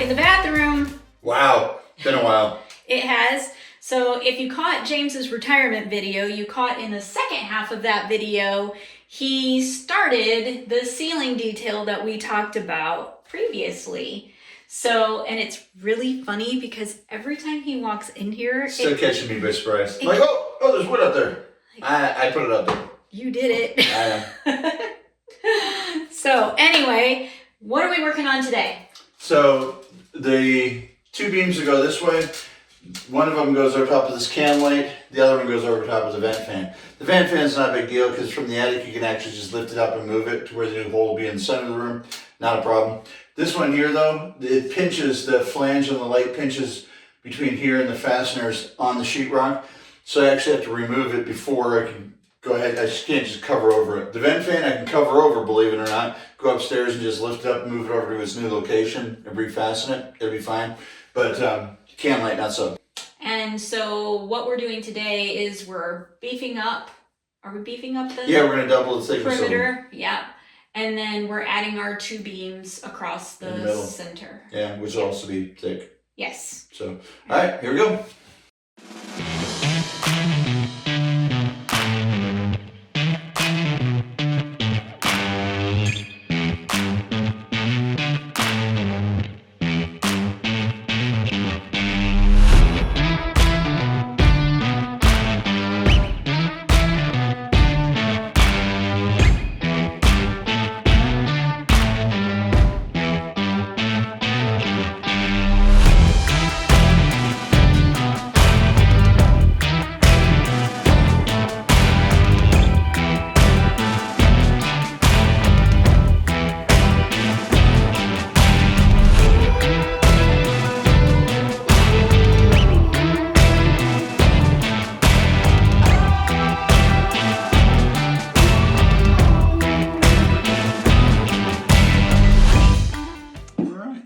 back in the bathroom. Wow, been a while. It has. So if you caught James's retirement video, you caught in the second half of that video, he started the ceiling detail that we talked about previously. So, and it's really funny because every time he walks in here, Still catching me by surprise. I'm like, oh, there's wood up there. I put it up there. You did it. So anyway, what are we working on today? So the two beams that go this way, one of them goes over top of this can light, the other one goes over top of the vent fan. The vent fan's not a big deal because from the attic you can actually just lift it up and move it to where the new hole will be in the center of the room. Not a problem. This one here though, it pinches, the flange on the light pinches between here and the fasteners on the sheetrock. So I actually have to remove it before I can go ahead. I just can't just cover over it. The vent fan I can cover over, believe it or not. Go upstairs and just lift it up and move it over to its new location and refasten it. It'll be fine. But can light, not so. And so what we're doing today is we're beefing up. Are we beefing up the Yeah, we're going to double the thickness perimeter? Yeah. And then we're adding our two beams across the center. Yeah, which will also be thick. Yes. So, all right, here we go.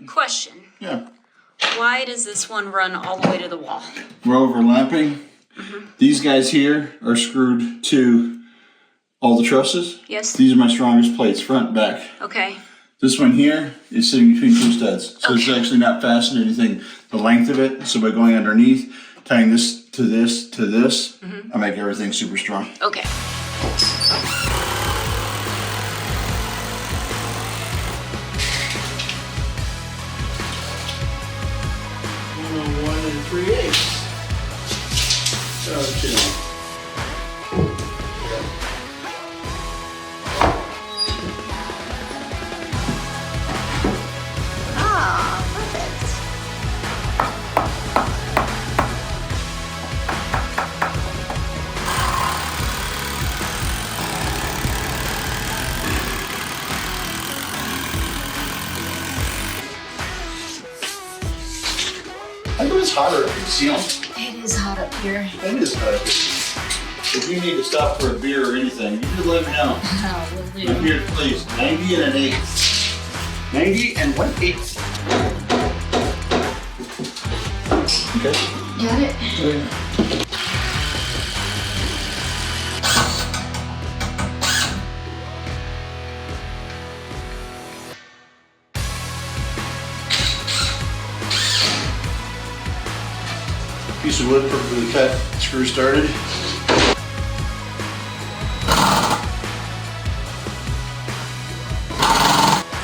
Question. Yeah. Why does this one run all the way to the wall? We're overlapping. These guys here are screwed to all the trusses. Yes. These are my strongest plates, front and back. Okay. This one here is sitting between two studs. So it's actually not fastened to anything the length of it. So by going underneath, tying this to this to this, I make everything super strong. Okay. 1 3/8. Okay. I know it's hotter up here, It is hot up here. It is hot up here. If you need to stop for a beer or anything, you just let me know. Oh, will I'm here, please. 90 and an 8. 90 and 1/8. Okay. Got it? Okay. Piece of wood perfectly cut, screw started.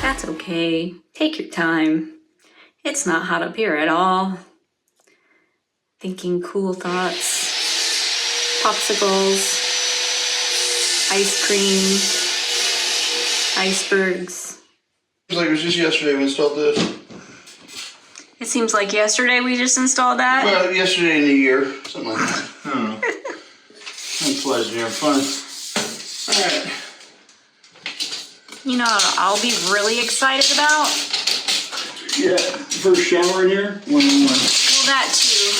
That's okay. Take your time. It's not hot up here at all. Thinking cool thoughts. Popsicles. Ice cream. Icebergs. It was like it was just yesterday we installed this. It seems like yesterday we just installed that. Well, yesterday in a year, something like that. I don't know. Time flies when you're having fun. Alright. You know what I'll be really excited about? Yeah, first shower in here, 1-on-1. Well, that too.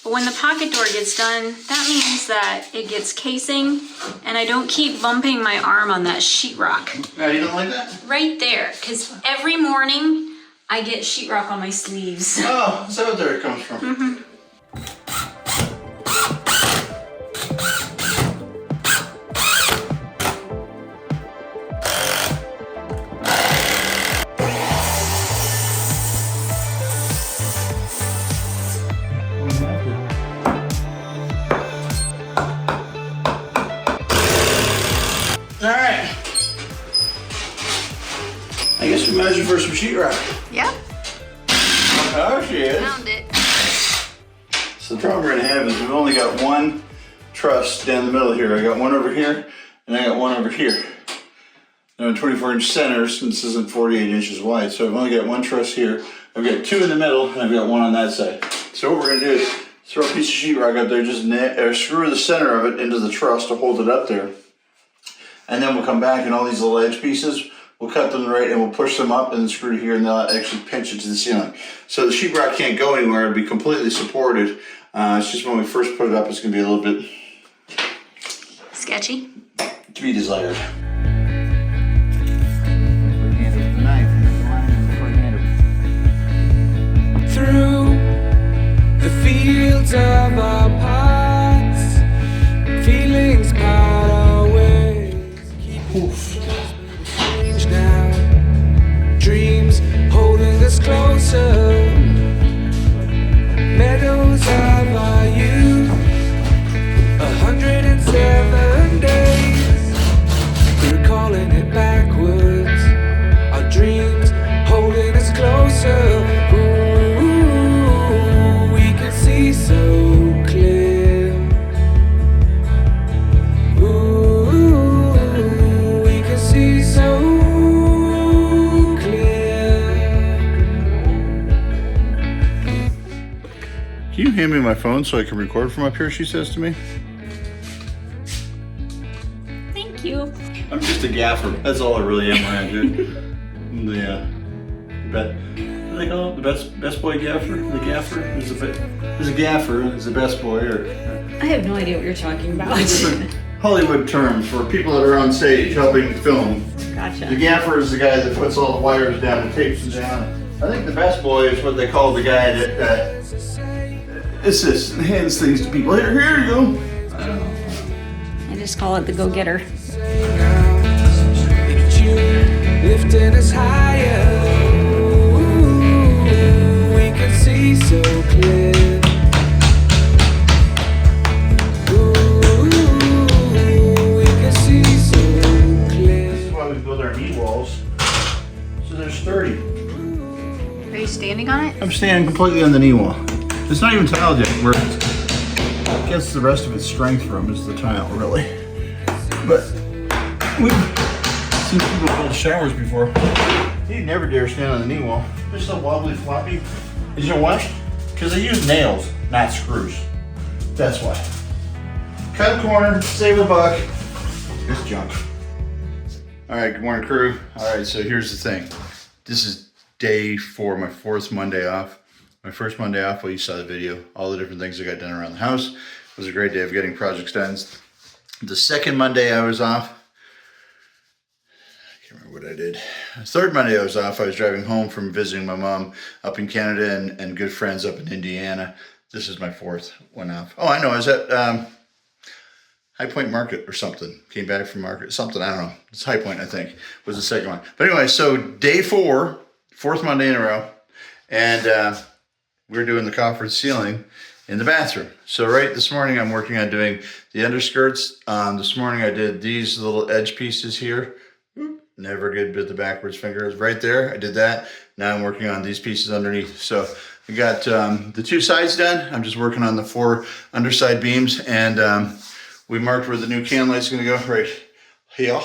But when the pocket door gets done, that means that it gets casing and I don't keep bumping my arm on that sheetrock. Now, you don't like that? Right there, because every morning I get sheetrock on my sleeves. Oh, is that what there it comes from? Mm-hmm. sheetrock. Yep. Oh, she is. Found it. So the problem we're gonna have is we've only got one truss down the middle here. I got one over here, and I got one over here. They're in 24-inch centers, and this isn't 48 inches wide, so I've only got one truss here. I've got two in the middle, and I've got one on that side. So what we're gonna do is throw a piece of sheetrock up there, just screw the center of it into the truss to hold it up there. And then we'll come back, and all these little edge pieces, we'll cut them right, and we'll push them up and then screw it here, and they'll actually pinch it to the ceiling. So the sheetrock can't go anywhere, it'll be completely supported. It's just when we first put it up, it's gonna be a little bit sketchy. To be desired. Through the fields of our paths, feelings part our ways. Change now, dreams holding us closer. Meadows of our youth, 107 days. We're calling it backwards. Our dreams holding us closer. Ooh, we can see so clear. Ooh, we can see so clear. Can you hand me my phone so I can record from up here, she says to me? Thank you. I'm just a gaffer. That's all I really am around here. What do they call it? The best boy gaffer? The gaffer? There's a gaffer, is the best boy, or... I have no idea what you're talking about. It's a Hollywood term for people that are on stage helping film. Gotcha. The gaffer is the guy that puts all the wires down and tapes them down. I think the best boy is what they call the guy that assists and hands things to people. Here you go. I don't know. I just call it the go-getter. Lifting us higher. Ooh, we can see so clear. Ooh, we can see so clear. This is why we build our knee walls. So there's 30. Are you standing on it? I'm standing completely on the knee wall. It's not even tiled yet. Where it gets the rest of its strength from is the tile, really. But we've seen people build showers before. You never dare stand on the knee wall. They're so wobbly floppy. And you know what? Because they use nails, not screws. That's why. Cut a corner, save a buck. It's junk. All right, good morning, crew. All right, so here's the thing. This is day 4, my 4th Monday off. My first Monday off, well, you saw the video, all the different things I got done around the house. It was a great day of getting projects done. The second Monday I was off, I can't remember what I did. The third Monday I was off, I was driving home from visiting my mom up in Canada and good friends up in Indiana. This is my 4th one off. Oh, I know, I was at High Point Market or something. Came back from market, something, I don't know. It's High Point, I think, was the second one. But anyway, so day 4, 4th Monday in a row, and we're doing the coffered ceiling in the bathroom. So right this morning I'm working on doing the underskirts. This morning I did these little edge pieces here. Never good with the backwards fingers. Right there, I did that. Now I'm working on these pieces underneath. So I got the 2 sides done. I'm just working on the 4 underside beams, and we marked where the new can light's gonna go right here.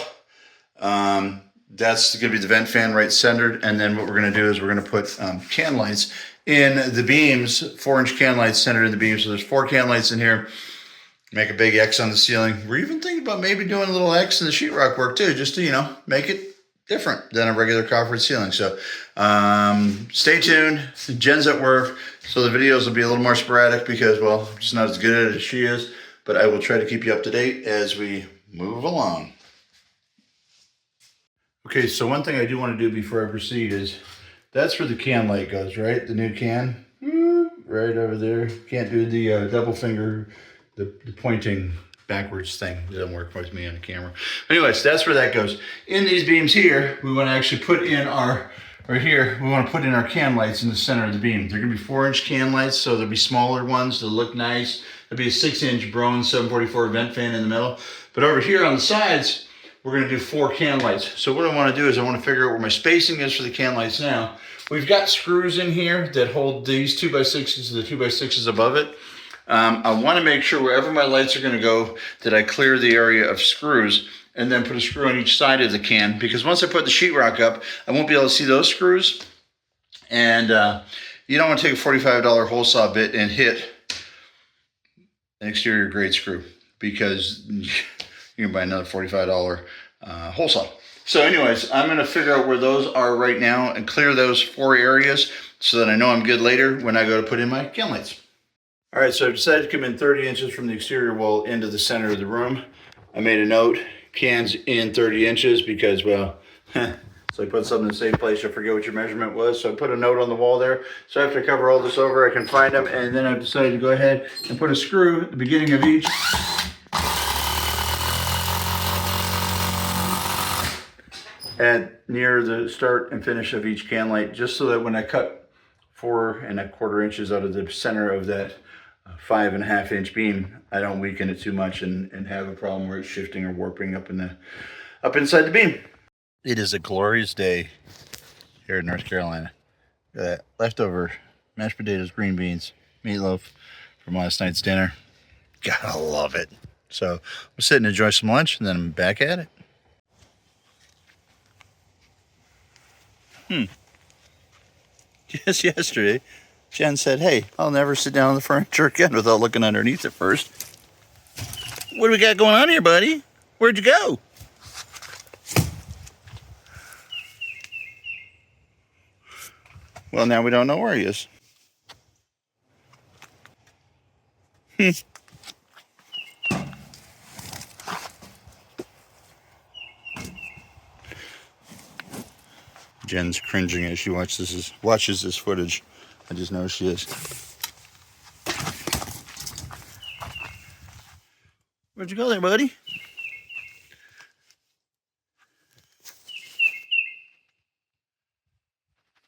That's gonna be the vent fan right centered, and then what we're gonna do is we're gonna put can lights in the beams, 4-inch can lights centered in the beams. So there's 4 can lights in here. Make a big X on the ceiling. We're even thinking about maybe doing a little X in the sheetrock work too, just to, you know, make it different than a regular coffered ceiling. So stay tuned. Jen's at work, so the videos will be a little more sporadic because, well, I'm just not as good at it as she is, but I will try to keep you up to date as we move along. Okay, so one thing I do want to do before I proceed is, that's where the can light goes, right? The new can, right over there. Can't do the double finger, the pointing backwards thing. It doesn't work with me on the camera. Anyways, that's where that goes. In these beams here, we want to actually put in our, right here, we want to put in our can lights in the center of the beam. They're going to be 4-inch can lights, so there'll be smaller ones that look nice. There'll be a 6-inch Braun 744 vent fan in the middle. But over here on the sides, we're going to do 4 can lights. So what I want to do is I want to figure out where my spacing is for the can lights now. We've got screws in here that hold these 2x6s to the 2x6s above it. I want to make sure wherever my lights are going to go that I clear the area of screws and then put a screw on each side of the can, because once I put the sheetrock up, I won't be able to see those screws. And you don't want to take a $45 hole saw bit and hit an exterior grade screw, because you can buy another $45 hole saw. So anyways, I'm going to figure out where those are right now and clear those 4 areas so that I know I'm good later when I go to put in my can lights. All right, so I've decided to come in 30 inches from the exterior wall into the center of the room. I made a note, cans in 30 inches because, well, so I put something in the same place, I forget what your measurement was. So I put a note on the wall there. So after I cover all this over, I can find them. And then I've decided to go ahead and put a screw at the beginning of each. And near the start and finish of each can light, just so that when I cut 4 1/4 inches out of the center of that 5 1/2 inch beam, I don't weaken it too much and have a problem where it's shifting or warping up inside the beam. It is a glorious day here in North Carolina. Leftover mashed potatoes, green beans, meatloaf from last night's dinner. Gotta love it. So we'll sit and enjoy some lunch, and then I'm back at it. Just yesterday, Jen said, "Hey, I'll never sit down on the furniture again without looking underneath it first." What do we got going on here, buddy? Where'd you go? Well, now we don't know where he is. Jen's cringing as she watches this footage. I just know she is. Where'd you go there, buddy?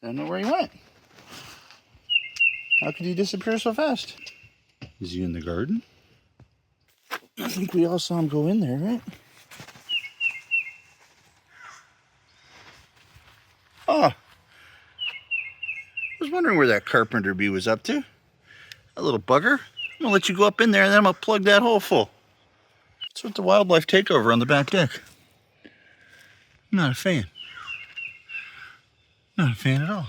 I don't know where he went. How could he disappear so fast? Is he in the garden? I think we all saw him go in there, right? Oh. I was wondering where that carpenter bee was up to. That little bugger. I'm gonna let you go up in there and then I'm gonna plug that hole full. That's what the wildlife takeover on the back deck. I'm not a fan. Not a fan at all.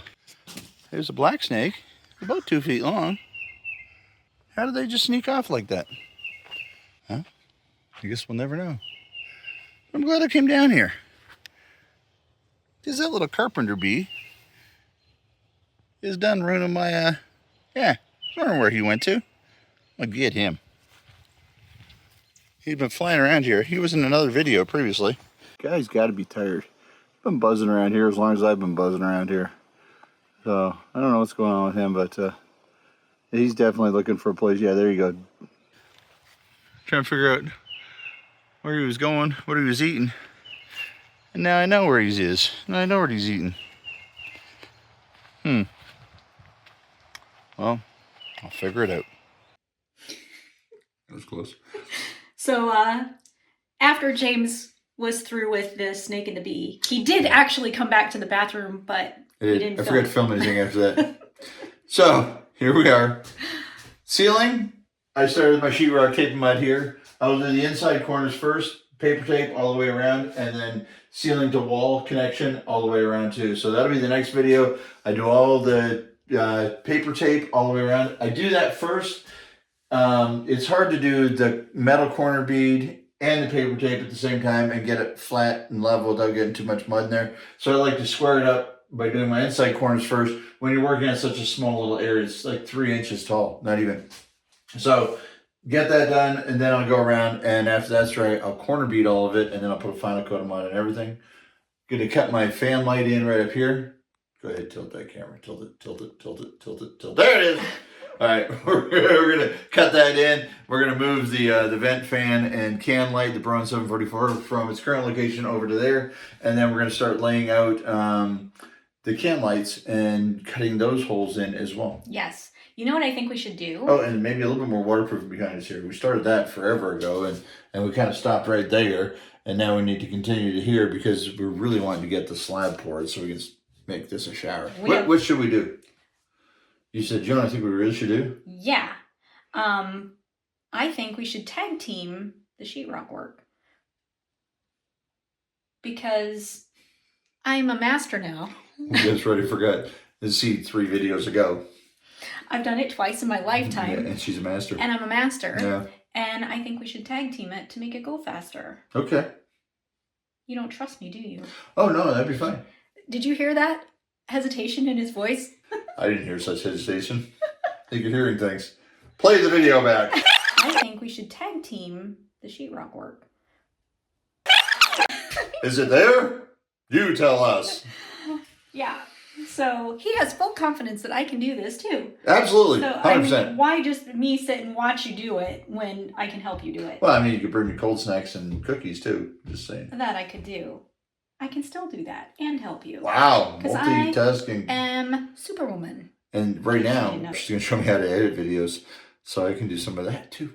There's a black snake, about 2 feet long. How did they just sneak off like that? Huh? I guess we'll never know. I'm glad I came down here. Because that little carpenter bee is done ruining my, yeah, I don't know where he went to. I'll get him. He's been flying around here. He was in another video previously. Guy's got to be tired. Been buzzing around here as long as I've been buzzing around here. So I don't know what's going on with him, but he's definitely looking for a place. Yeah, there you go. Trying to figure out where he was going, what he was eating. And now I know where he is. And I know what he's eating. Well, I'll figure it out. That was close. So after James was through with the snake and the bee, he did actually come back to the bathroom, but we didn't I forgot to film anything after that. So here we are. Ceiling, I started with my sheetrock tape and mud here. I'll do the inside corners first, paper tape all the way around, and then ceiling to wall connection all the way around too. So that'll be the next video. I do all the paper tape all the way around. I do that first. It's hard to do the metal corner bead and the paper tape at the same time and get it flat and level without getting too much mud in there. So I like to square it up by doing my inside corners first. When you're working on such a small little area, it's like 3 inches tall, not even. So get that done, and then I'll go around, and after that's dry, I'll corner bead all of it, and then I'll put a final coat of mud and everything. Gonna cut my fan light in right up here. Go ahead, tilt that camera. Tilt it, tilt it, tilt it, tilt it, tilt it. There it is. All right, we're gonna cut that in. We're gonna move the vent fan and can light, the Braun 744, from its current location over to there, and then we're gonna start laying out the can lights and cutting those holes in as well. Yes. You know what I think we should do? Oh, and maybe a little bit more waterproof behind us here. We started that forever ago, and we kind of stopped right there. And now we need to continue to here because we're really wanting to get the slab poured so we can make this a shower. What should we do? You said, Joan, I think we really should do? Yeah. I think we should tag team the sheetrock work. Because I'm a master now. That's right, I forgot. Let's see 3 videos ago. I've done it twice in my lifetime. Yeah, and she's a master. And I'm a master. Yeah. And I think we should tag team it to make it go faster. Okay. You don't trust me, do you? Oh, no, that'd be fine. Did you hear that hesitation in his voice? I didn't hear such hesitation. I think you're hearing things. Play the video back. I think we should tag team the sheetrock work. Is it there? You tell us. Yeah. So he has full confidence that I can do this too. Absolutely. So 100%. I mean, why just me sit and watch you do it when I can help you do it? Well, I mean, you could bring me cold snacks and cookies too. Just saying. That I could do. I can still do that and help you. Wow. 'Cause Multitasking. I am Superwoman. And right now, You know. she's going to show me how to edit videos. So I can do some of that too.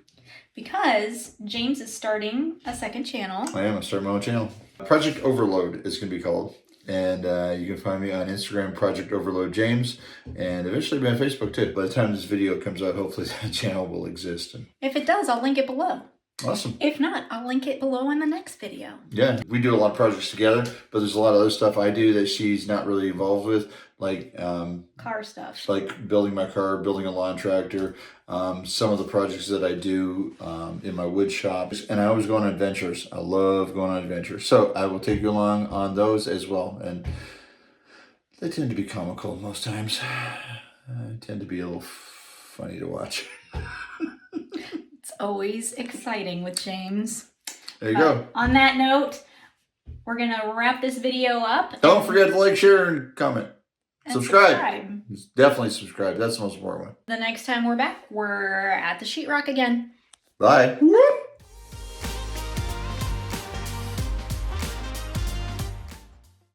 Because James is starting a second channel. I am. I'm starting my own channel. Project Overload is going to be called. And you can find me on Instagram, Project Overload James, and eventually be on Facebook too. By the time this video comes out, hopefully that channel will exist. And If it does, I'll link it below. awesome. If not, I'll link it below in the next video. Yeah, we do a lot of projects together, but there's a lot of other stuff I do that she's not really involved with, like Car stuff. like building my car, building a lawn tractor, some of the projects that I do in my wood shop. And I always go on adventures. I love going on adventures. So I will take you along on those as well. And they tend to be comical most times. Tend to be a little funny to watch. It's always exciting with James. There you go. On that note, we're going to wrap this video up. Don't forget to like, share, and comment. And Subscribe. Definitely subscribe. That's the most important one. The next time we're back, we're at the sheetrock again. Bye.